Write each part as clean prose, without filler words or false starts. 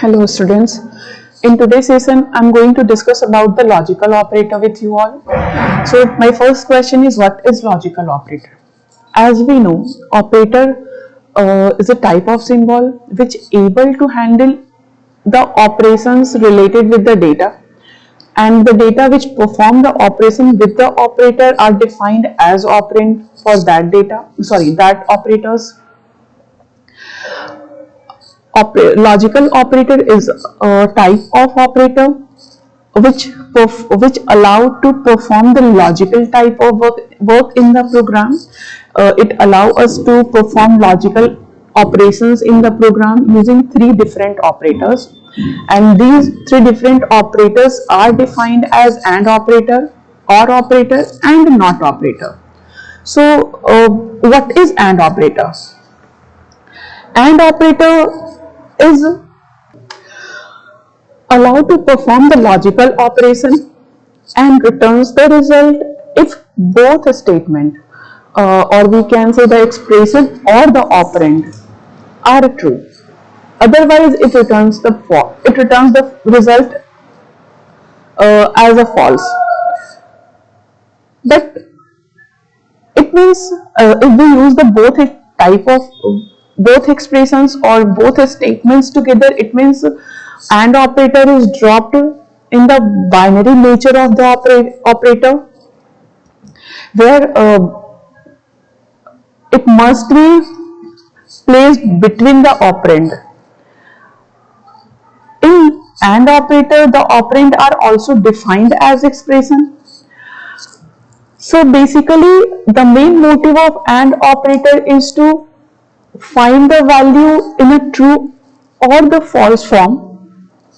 Hello students. In today's session, I'm going to discuss about the logical operator with you all. So my first question is, what is logical operator? As we know, operator is a type of symbol which able to handle the operations related with the data, and the data which perform the operation with the operator are defined as operand for that that operators. Logical operator is a type of operator which allow to perform the logical type of work in the program. It allow us to perform logical operations in the program using three different operators, and these three different operators are defined as AND operator, OR operator, and NOT operator. So what is AND operator? AND operator is allowed to perform the logical operation and returns the result if both a statement or we can say the expression or the operand are true. Otherwise, it returns the result as a false. But it means if we use the both expressions or both statements together, it means AND operator is dropped in the binary nature of the operator, where it must be placed between the operand. In AND operator, the operand are also defined as expression. So basically, the main motive of AND operator is to find the value in a true or the false form.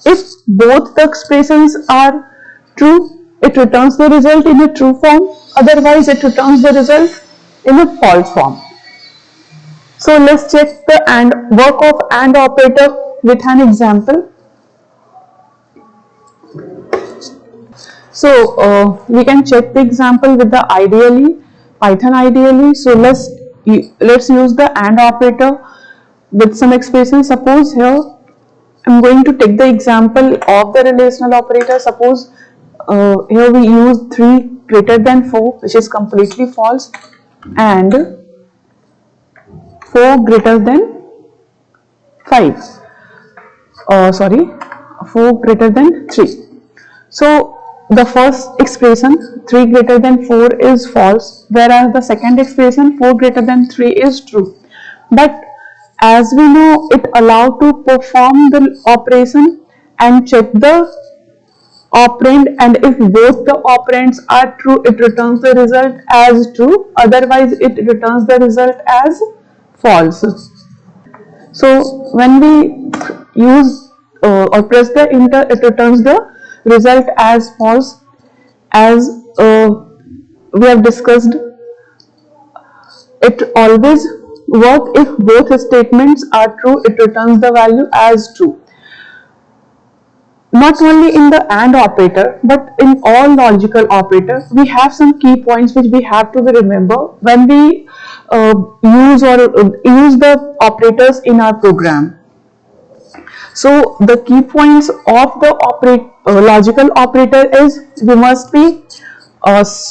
If both the expressions are true, it returns the result in a true form. Otherwise, it returns the result in a false form. So let's check the work of AND operator with an example. So we can check the example with the Python IDLE. So let's use the AND operator with some expression. Suppose here I'm going to take the example of the relational operator. Suppose here we use 3 greater than 4, which is completely false, and 4 greater than 5. 4 greater than 3. So the first expression 3 greater than 4 is false, whereas the second expression 4 greater than 3 is true. But as we know, it allowed to perform the operation and check the operand, and if both the operands are true, it returns the result as true. Otherwise, it returns the result as false. So when we use or press the enter, it returns the result as false. As we have discussed, it always works if both statements are true, it returns the value as true. Not only in the AND operator, but in all logical operators, we have some key points which we have to remember when we use the operators in our program. So the key points of the logical operator is we must be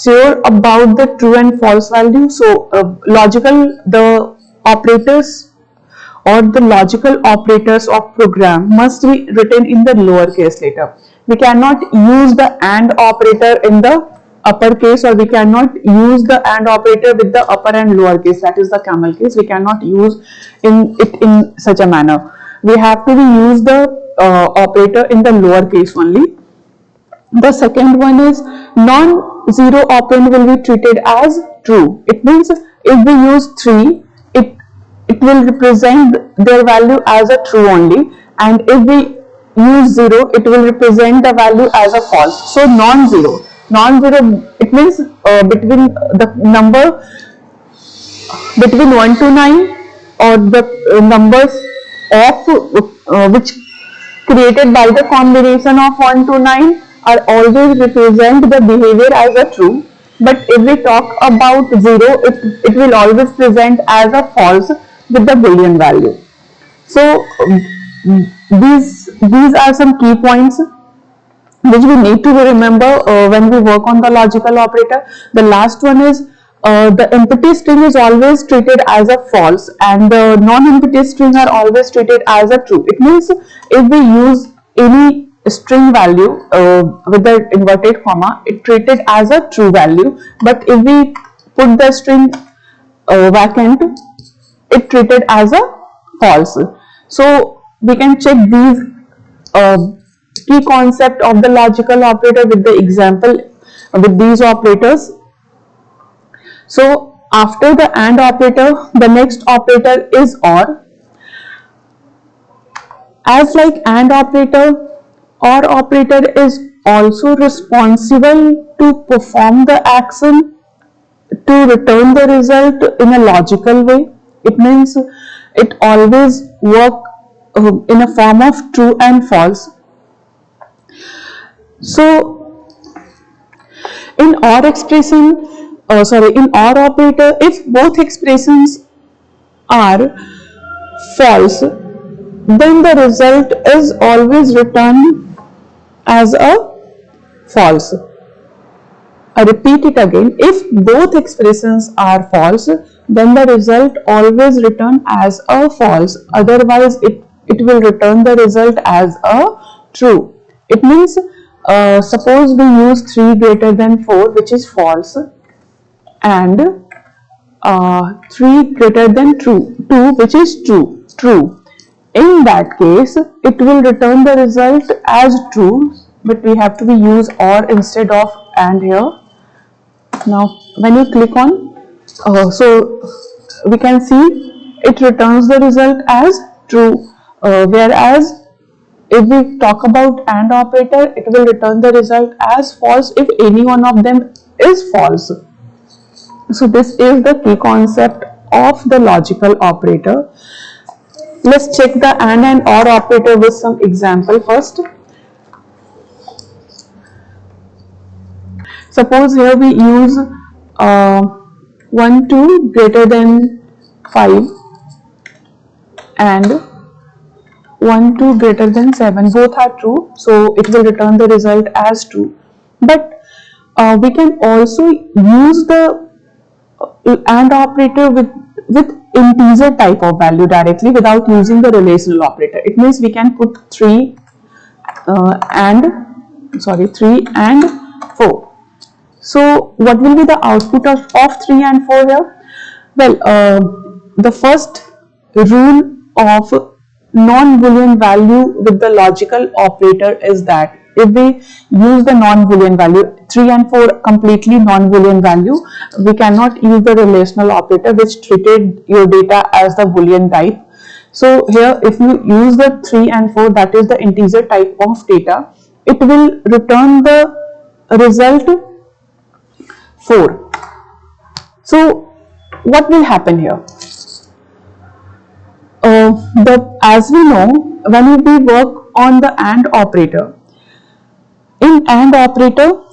sure about the true and false value. So the operators or the logical operators of program must be written in the lowercase letter. We cannot use the AND operator in the uppercase, or we cannot use the AND operator with the upper and lowercase, that is the camel case. We cannot use it in such a manner. We have to use the operator in the lowercase only. The second one is non-zero operand will be treated as true. It means if we use 3, it will represent their value as a true only, and if we use 0, it will represent the value as a false. So non-zero, it means between the number between 1 to 9, or the numbers of which created by the combination of 1 to 9 are always represent the behavior as a true. But if we talk about 0, it will always present as a false with the Boolean value. So These are some key points which we need to remember when we work on the logical operator. The last one is the empty string is always treated as a false and the non-empty string are always treated as a true. It means if we use any string value with the inverted comma, it treated as a true value, but if we put the string vacant, it treated as a false. So we can check these uh, key concept of the logical operator with the example with these operators. So after the AND operator, the next operator is OR. As like AND operator, OR operator is also responsible to perform the action to return the result in a logical way. It means it always work in a form of true and false. So in OR expression, in OR operator, if both expressions are false, then the result is always returned as a false. I repeat it again. If both expressions are false, then the result always return as a false. Otherwise, it will return the result as a true. It means suppose we use 3 greater than 4, which is false, and 3 greater than 2, which is true. In that case, it will return the result as true, but we have to be use OR instead of AND here. Now when you click on, so we can see it returns the result as true, whereas if we talk about AND operator, it will return the result as false if any one of them is false. So this is the key concept of the logical operator. Let's check the AND and OR operator with some example first. Suppose here we use 1 2 greater than 5 and 1 2 greater than 7, both are true, so it will return the result as true. But we can also use the AND operator with integer type of value directly without using the relational operator. It means we can put 3 and 4. So what will be the output of 3 and 4 here? Well, the first rule of non-boolean value with the logical operator is that if we use the non-boolean value, 3 and 4 completely non-boolean value, we cannot use the relational operator which treated your data as the boolean type. So here if you use the 3 and 4, that is the integer type of data, it will return the result 4. So what will happen here? As we know, when we work on the AND operator, in AND operator,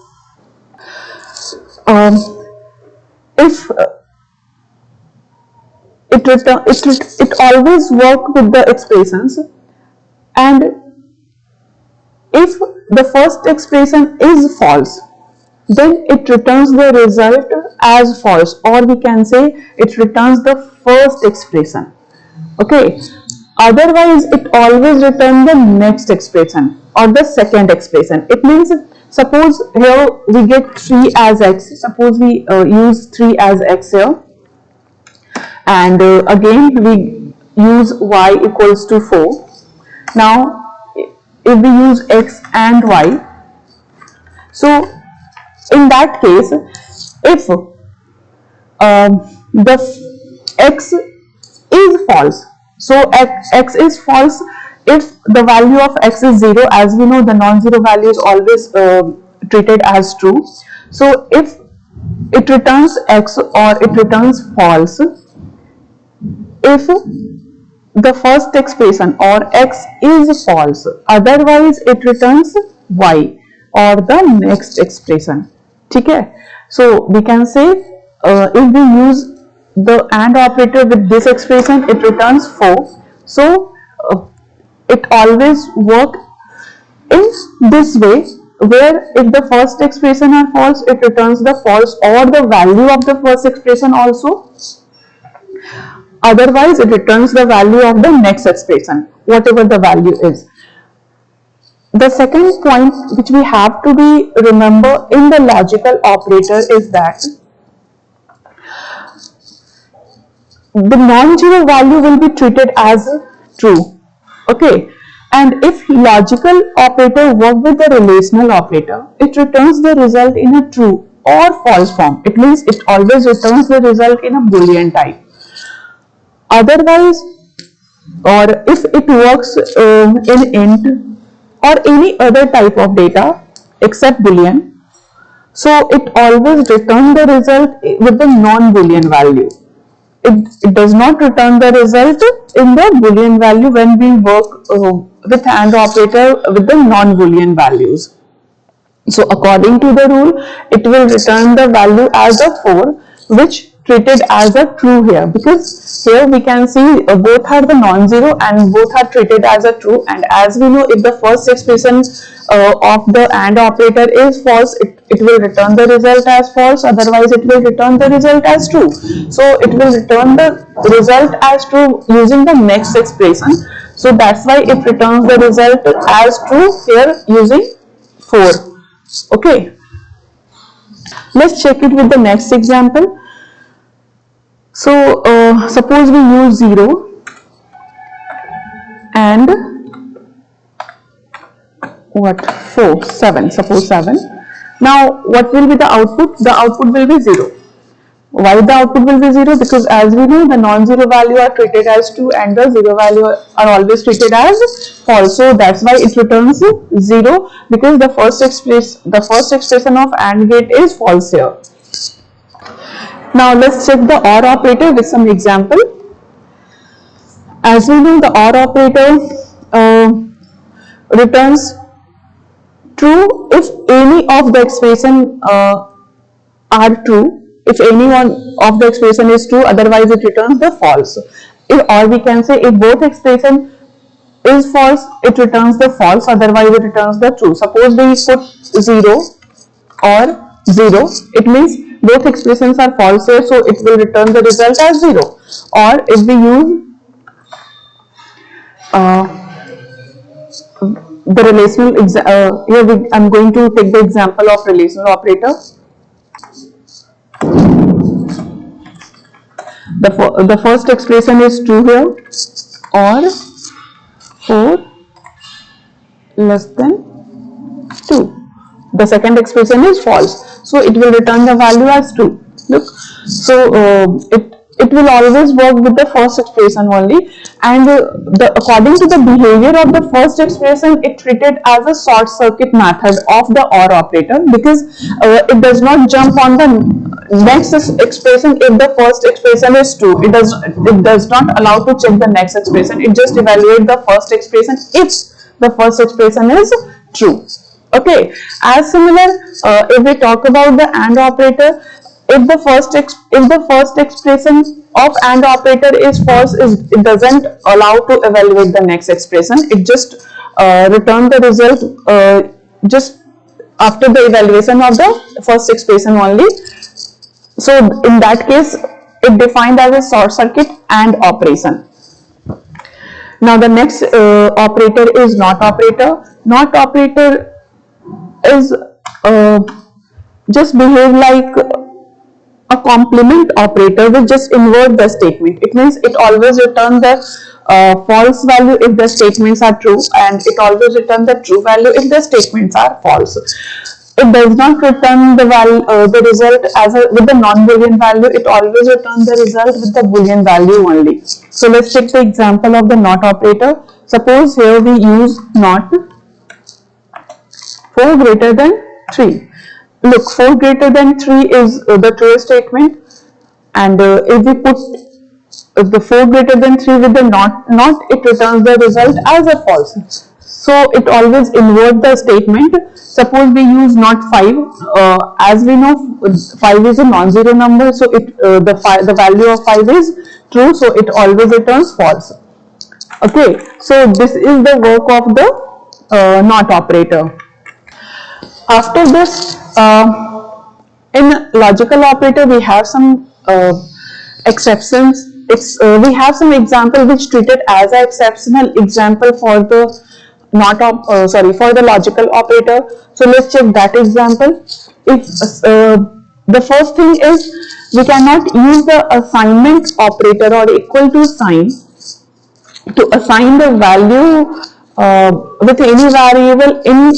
if it always work with the expressions, and if the first expression is false, then it returns the result as false, or we can say it returns the first expression. Okay, otherwise it always returns the next expression or the second expression. It means suppose here we get 3 as x, suppose we use 3 as x here, and again we use y equals to 4. Now if we use x and y, so in that case, if the x is false, so x is false if the value of x is 0. As we know, the non-zero value is always treated as true. So if it returns x or it returns false if the first expression or x is false, otherwise it returns y or the next expression. Okay, so we can say if we use the AND operator with this expression, it returns 4. So it always work in this way, where if the first expression are false, it returns the false or the value of the first expression also. Otherwise, it returns the value of the next expression, whatever the value is. The second point which we have to be remember in the logical operator is that the non-zero value will be treated as true. Okay, and if logical operator work with the relational operator, it returns the result in a true or false form. It means it always returns the result in a Boolean type. Otherwise, or if it works in int or any other type of data except Boolean, so it always returns the result with the non-Boolean value. It does not return the result in the Boolean value when we work with AND operator with the non-Boolean values. So according to the rule, it will return the value as a 4, which treated as a true here, because here we can see both are the non-zero and both are treated as a true. And as we know, if the first expression of the AND operator is false, it will return the result as false, otherwise it will return the result as true. So it will return the result as true using the next expression. So that's why it returns the result as true here using 4. Okay, let's check it with the next example. So suppose we use 0 and 4, 7, suppose 7. Now what will be the output? The output will be 0. Why the output will be 0? Because as we know, the non-zero value are treated as true and the zero value are always treated as false. So that's why it returns 0, because the first expression of AND gate is false here. Now let's check the OR operator with some example. As we know, the OR operator returns true if any of the expression are true. If any one of the expression is true, otherwise it returns the false. Or we can say if both expression is false, it returns the false, otherwise it returns the true. Suppose we put 0 or 0, it means both expressions are false here, so it will return the result as 0. Or if we use the relational, here I'm going to take the example of relational operator. The first expression is true here, or 4 less than 2. The second expression is false, so it will return the value as true. Look, so it will always work with the first expression only, and according to the behavior of the first expression, it treated as a short circuit method of the OR operator, because it does not jump on the next expression if the first expression is true. It does not allow to check the next expression. It just evaluates the first expression if the first expression is true. Okay, as similar, if we talk about the AND operator, if the first expression of AND operator is false, it doesn't allow to evaluate the next expression. It just return the result just after the evaluation of the first expression only. So in that case, it defined as a short circuit AND operation. Now the next operator is NOT operator. NOT operator is just behave like a complement operator which just invert the statement. It means it always returns the false value if the statements are true, and it always returns the true value if the statements are false. It does not return the value, the result as with the non-Boolean value. It always returns the result with the Boolean value only. So let's take the example of the NOT operator. Suppose here we use NOT 4 greater than 3. Look, 4 greater than 3 is the true statement, and if we put the 4 greater than 3 with the not, it returns the result as a false. So it always invert the statement. Suppose we use not 5, as we know 5 is a non-zero number, so the value of 5 is true, so it always returns false. Okay, so this is the work of the not operator. After this, in logical operator, we have some exceptions. We have some example which treated as an exceptional example for the not sorry, for the logical operator. So let's check that example. If the first thing is, we cannot use the assignment operator or equal to sign to assign the value with any variable in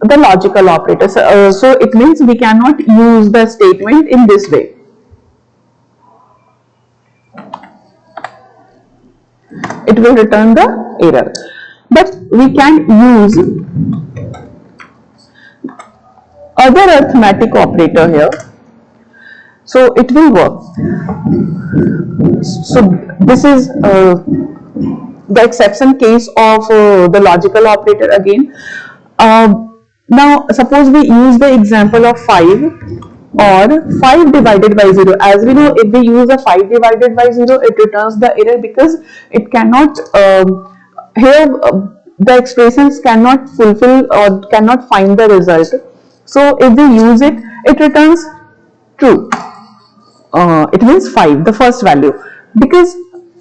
the logical operator. So it means we cannot use the statement in this way. It will return the error. But we can use other arithmetic operator here. So it will work. So this is the exception case of the logical operator again. Now suppose we use the example of 5 or 5 divided by 0. As we know, if we use a 5 divided by 0, it returns the error because it cannot here the expressions cannot fulfill or cannot find the result. So if we use it, it returns true. It means 5, the first value, because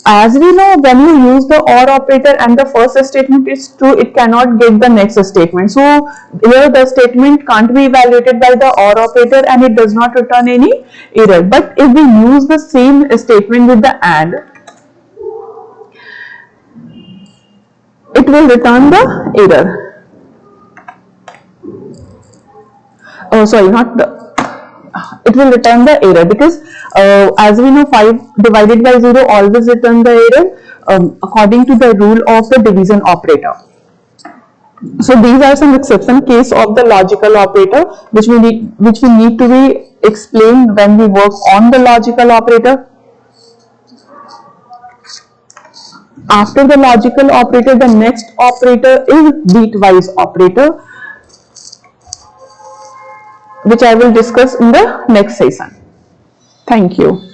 as we know, when you use the OR operator and the first statement is true, it cannot get the next statement. So here the statement can't be evaluated by the OR operator and it does not return any error. But if we use the same statement with the AND, it will return the error. Oh, sorry, not the, it will return the error because as we know, 5 divided by 0 always return the error according to the rule of the division operator. So these are some exception case of the logical operator which we need to be explained when we work on the logical operator. After the logical operator, the next operator is bitwise operator, which I will discuss in the next session. Thank you.